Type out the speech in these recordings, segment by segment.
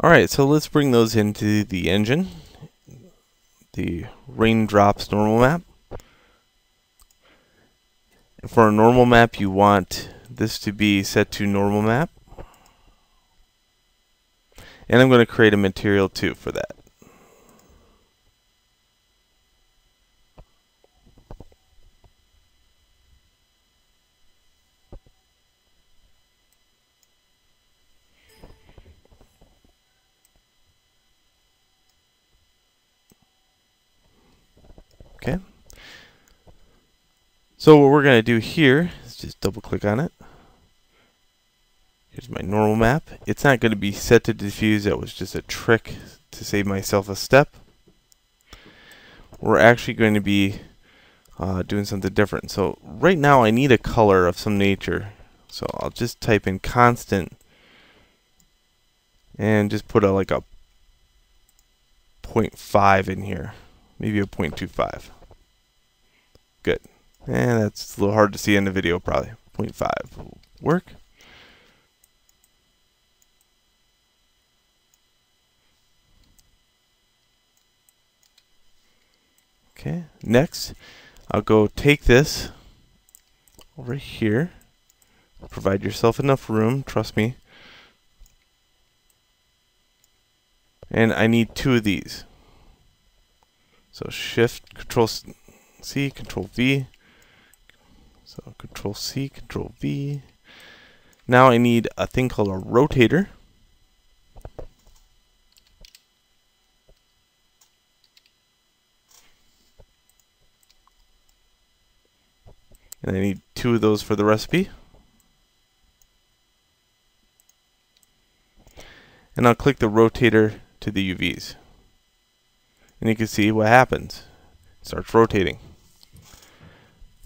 Alright, so let's bring those into the engine. The raindrops normal map. For a normal map, you want this to be set to normal map. And I'm going to create a material too for that. Okay. So what we're going to do here is just double click on it. Here's my normal map. It's not going to be set to diffuse. That was just a trick to save myself a step. We're actually going to be doing something different. So right now I need a color of some nature. So I'll just type in constant and just put like a 0.5 in here. Maybe a 0.25. Good. And that's a little hard to see in the video probably. 0.5 will work. Okay, next I'll go take this over here. Provide yourself enough room, trust me. And I need 2 of these. So Shift, Control C, Control V. So Control C, Control V. Now I need a thing called a rotator. And I need 2 of those for the recipe. And I'll click the rotator to the UVs. And you can see what happens. It starts rotating.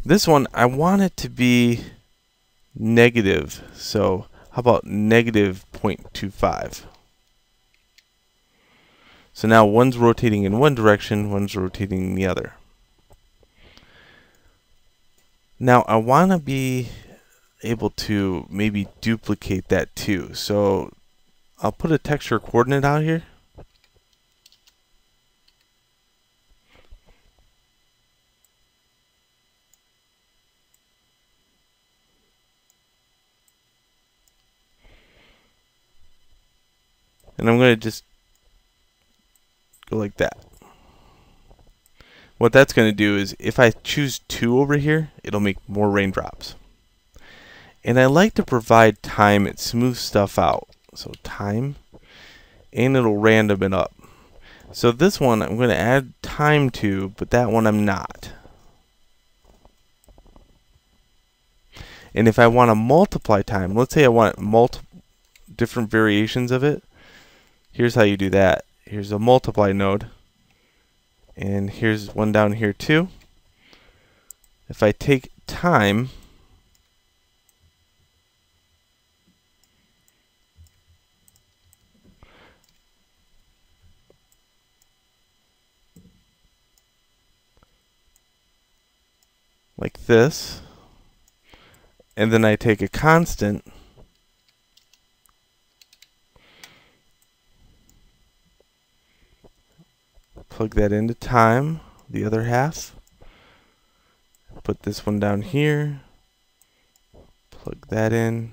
This one, I want it to be negative. So how about negative 0.25? So now one's rotating in one direction, one's rotating in the other. Now I want to be able to maybe duplicate that too. So I'll put a texture coordinate out here. And I'm going to just go like that. What that's going to do is if I choose 2 over here, it'll make more raindrops. And I like to provide time and smooth stuff out. So time, and it'll random it up. So this one I'm going to add time to, but that one I'm not. And if I want to multiply time, let's say I want multiple different variations of it. Here's how you do that. Here's a multiply node. And here's one down here too. If I take time, like this, and then I take a constant, plug that into time, the other half, put this one down here, plug that in.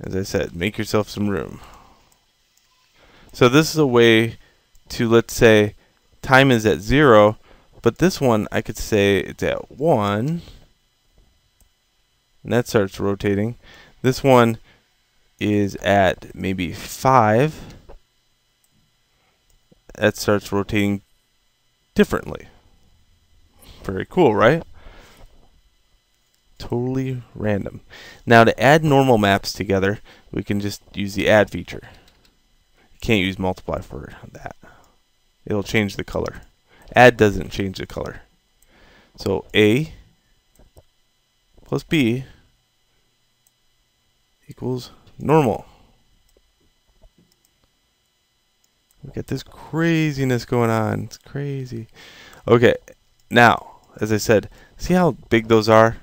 As I said, make yourself some room. So this is a way to, let's say, time is at 0, but this one I could say it's at 1, and that starts rotating. This one is at maybe 5. That starts rotating differently. Very cool, right? Totally random. Now to add normal maps together, we can just use the add feature. You can't use multiply for that. It'll change the color. Add doesn't change the color. So A plus B equals normal. Look at this craziness going on. It's crazy. Okay, now, as I said, see how big those are?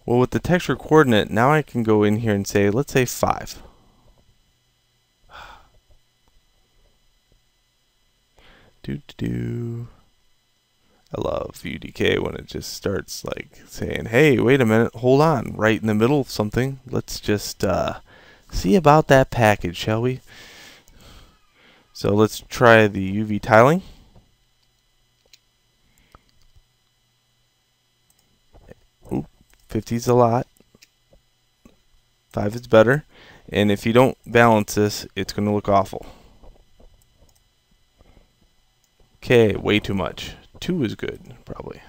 Well, with the texture coordinate, now I can go in here and say, let's say 5. I love UDK when it just starts like saying, hey, wait a minute, hold on, right in the middle of something. Let's just see about that package, shall we? So let's try the UV tiling. Ooh, 50 is a lot. 5 is better. And if you don't balance this, it's going to look awful. Okay, way too much. 2 is good, probably.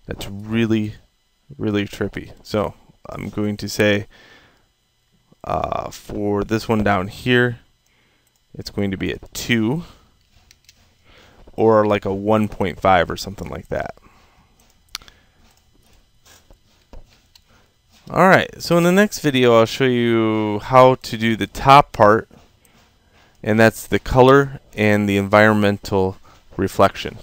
That's really, really trippy. So I'm going to say for this one down here, it's going to be a 2 or like a 1.5 or something like that. Alright, so in the next video I'll show you how to do the top part, and that's the color and the environmental reflection.